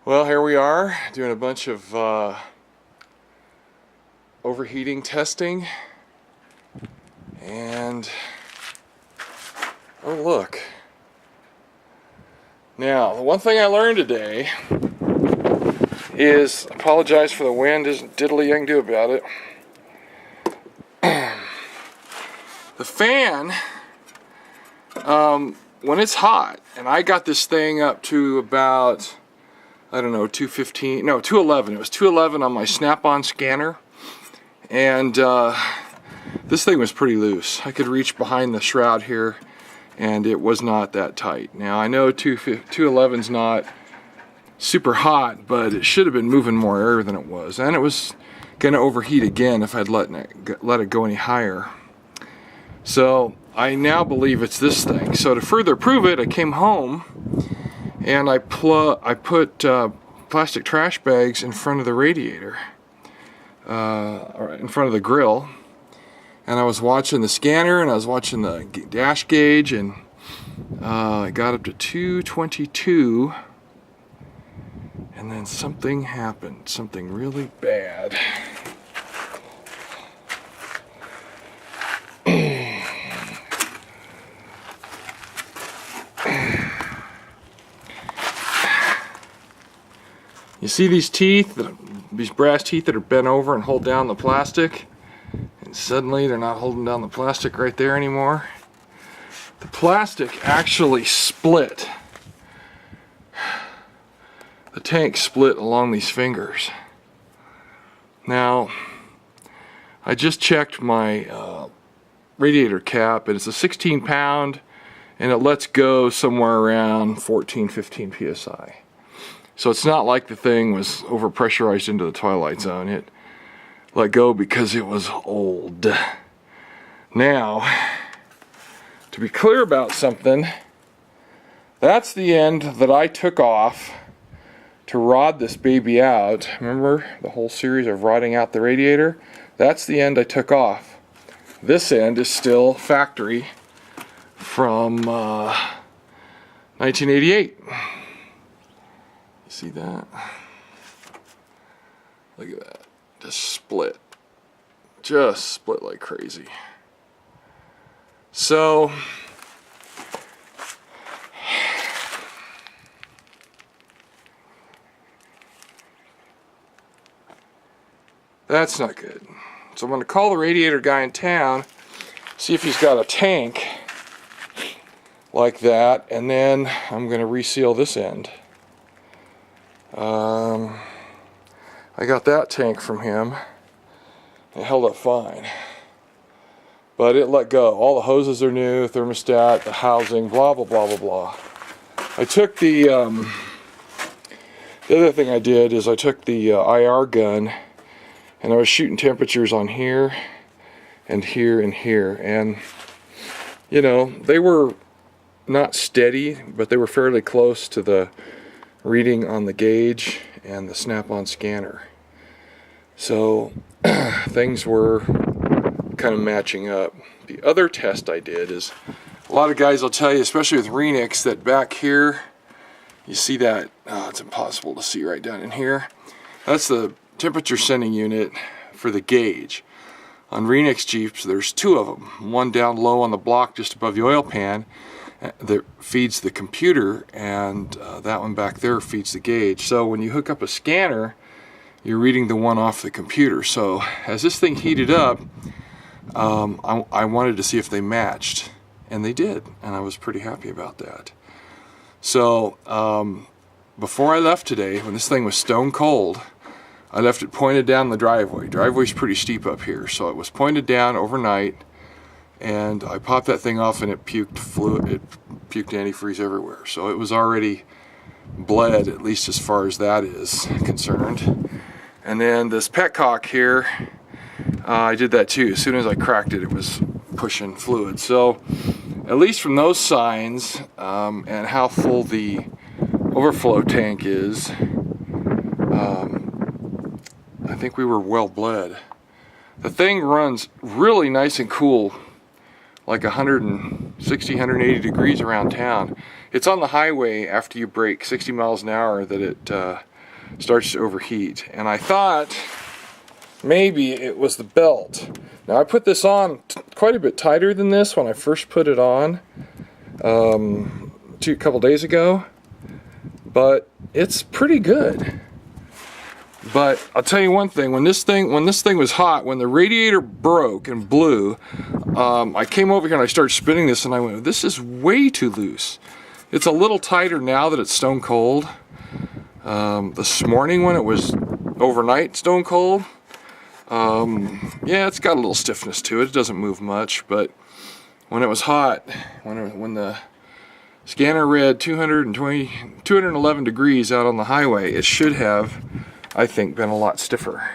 Well, here we are doing a bunch of overheating testing, and oh look. Now, the one thing I learned today is, apologize for the wind, isn't diddly I can do about it. The fan, when it's hot, and I got this thing up to about, I don't know, 215, no, 211. It was 211 on my Snapon scanner, and this thing was pretty loose. I could reach behind the shroud here, and it was not that tight. Now, I know 211's not super hot, but it should have been moving more air than it was, and it was going to overheat again if I'd let it go any higher. So I now believe it's this thing. So to further prove it, I came home and I put plastic trash bags in front of the radiator, or in front of the grill, and I was watching the scanner and I was watching the dash gauge, and I got up to 222, and then something happened, something really bad. You see these teeth, these brass teeth that are bent over and hold down the plastic, and suddenly they're not holding down the plastic right there anymore. The plastic actually split. The tank split along these fingers. Now, I just checked my radiator cap, and it's a 16 pound, and it lets go somewhere around 14-15 psi. So it's not like the thing was overpressurized into the twilight zone. It let go because it was old. Now, to be clear about something, that's the end that I took off to rod this baby out. Remember the whole series of rodding out the radiator? That's the end I took off. This end is still factory from 1988. See that? Look at that. Just split like crazy. So that's not good. So I'm going to call the radiator guy in town, see if he's got a tank like that, and then I'm going to reseal this end. I got that tank from him. It held up fine, but it let go. All the hoses are new, thermostat, the housing, blah blah blah blah blah. I took the other thing I did is I took the IR gun, and I was shooting temperatures on here and here and here, and you know, they were not steady, but they were fairly close to the reading on the gauge and the Snapon scanner. So things were kind of matching up. The other test I did is, a lot of guys will tell you, especially with Renix, that back here, you see that, it's impossible to see right down in here. That's the temperature sending unit for the gauge. On Renix Jeeps, there's two of them. One down low on the block just above the oil pan that feeds the computer, and that one back there feeds the gauge. So when you hook up a scanner, you're reading the one off the computer. So as this thing heated up, I wanted to see if they matched, and they did, and I was pretty happy about that. So before I left today, when this thing was stone cold, I left it pointed down the driveway. Driveway's pretty steep up here, so it was pointed down overnight, and I popped that thing off, and it puked fluid, it puked antifreeze everywhere. So it was already bled, at least as far as that is concerned. And then this petcock here, I did that too. As soon as I cracked it, it was pushing fluid. So at least from those signs, and how full the overflow tank is, I think we were well bled. The thing runs really nice and cool, like 160, 180 degrees around town. It's on the highway after you brake 60 miles an hour that it starts to overheat. And I thought maybe it was the belt. Now I put this on quite a bit tighter than this when I first put it on a couple days ago, but it's pretty good. But I'll tell you one thing, when this thing was hot, when the radiator broke and blew, I came over here and I started spinning this and I went, this is way too loose. It's a little tighter now that it's stone cold. This morning when it was overnight stone cold, yeah, it's got a little stiffness to it. It doesn't move much, but when it was hot, when the scanner read 211 degrees out on the highway, it should have, I think, been a lot stiffer.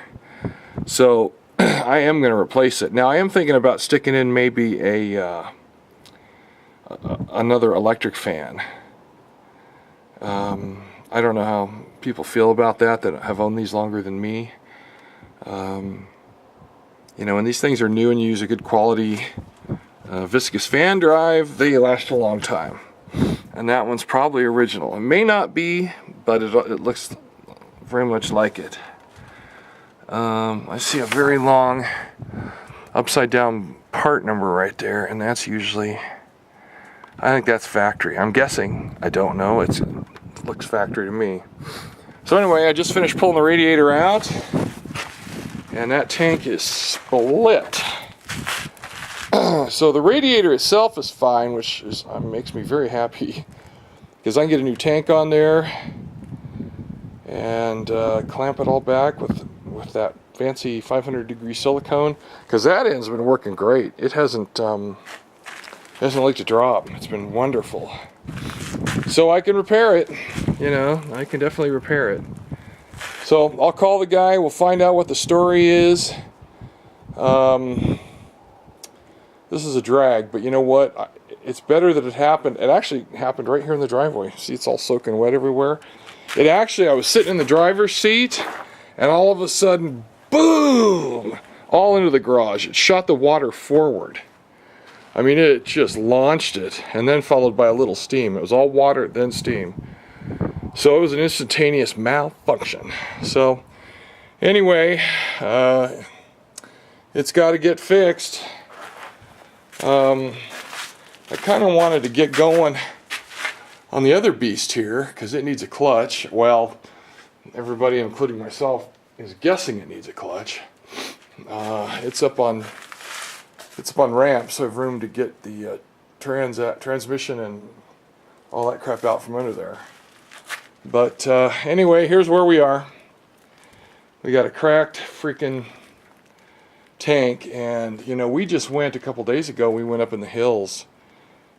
So I am going to replace it. Now I am thinking about sticking in maybe another electric fan. I don't know how people feel about that have owned these longer than me. You know, when these things are new and you use a good quality viscous fan drive, they last a long time. And that one's probably original. It may not be, but it looks very much like it. I see a very long upside down part number right there, and that's usually, I think that's factory. I'm guessing, I don't know, it looks factory to me. So anyway, I just finished pulling the radiator out, and that tank is split. So the radiator itself is fine, which makes me very happy, because I can get a new tank on there and clamp it all back with that fancy 500 degree silicone, because that end's been working great. It hasn't liked to drop. It's been wonderful. So I can repair it, you know, I can definitely repair it. So I'll call the guy, we'll find out what the story is. This is a drag, but you know what? It's better that it happened. It actually happened right here in the driveway. See, it's all soaking wet everywhere. I was sitting in the driver's seat, and all of a sudden, boom! All into the garage. It shot the water forward. I mean, it just launched it, and then followed by a little steam. It was all water, then steam. So it was an instantaneous malfunction. So, anyway, it's got to get fixed. I kind of wanted to get going on the other beast here, because it needs a clutch. Well, everybody, including myself, is guessing it needs a clutch. It's up on ramps, so I have room to get the transmission and all that crap out from under there. But anyway, here's where we are. We got a cracked freaking tank, and you know, we just went a couple days ago, we went up in the hills,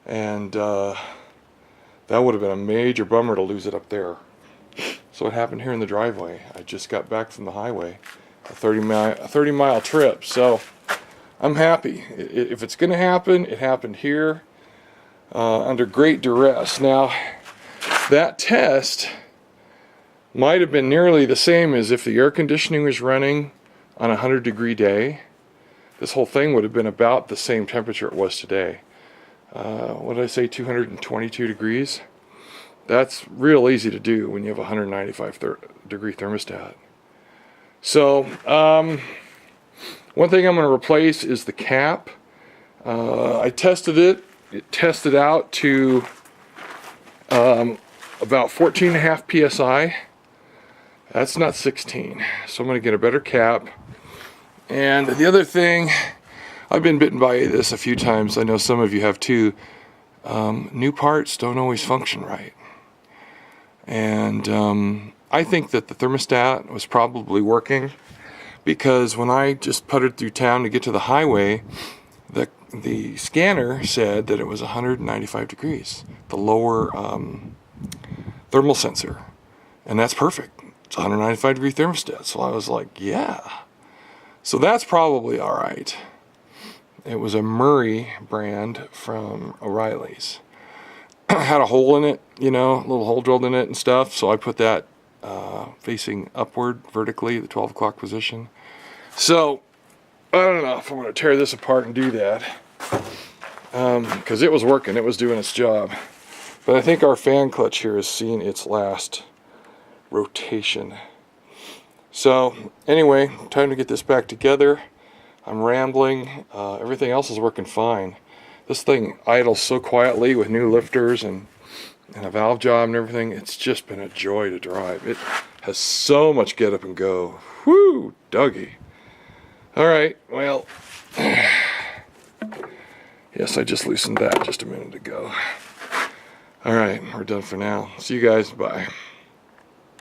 and that would have been a major bummer to lose it up there. So it happened here in the driveway. I just got back from the highway, a 30 mile trip, so I'm happy. If it's going to happen, it happened here under great duress. Now, that test might have been nearly the same as if the air conditioning was running on a 100-degree day. This whole thing would have been about the same temperature it was today. What did I say, 222 degrees? That's real easy to do when you have a 195-degree thermostat. So, one thing I'm going to replace is the cap. I tested it. It tested out to about 14.5 psi. That's not 16. So I'm going to get a better cap. And the other thing, I've been bitten by this a few times. I know some of you have too. New parts don't always function right. And I think that the thermostat was probably working, because when I just puttered through town to get to the highway, the scanner said that it was 195 degrees, the lower thermal sensor. And that's perfect. It's a 195 degree thermostat. So I was like, yeah. So that's probably all right. It was a Murray brand from O'Reilly's. Had a hole in it, you know, a little hole drilled in it and stuff. So I put that facing upward vertically, the 12 o'clock position. So I don't know if I'm going to tear this apart and do that, because it was working, it was doing its job. But I think our fan clutch here has seen its last rotation. So anyway, time to get this back together. I'm rambling. Everything else is working fine. This thing idles so quietly with new lifters and a valve job and everything. It's just been a joy to drive. It has so much get up and go. Whoo, Dougie. All right, well, yes, I just loosened that just a minute ago. All right, we're done for now. See you guys. Bye.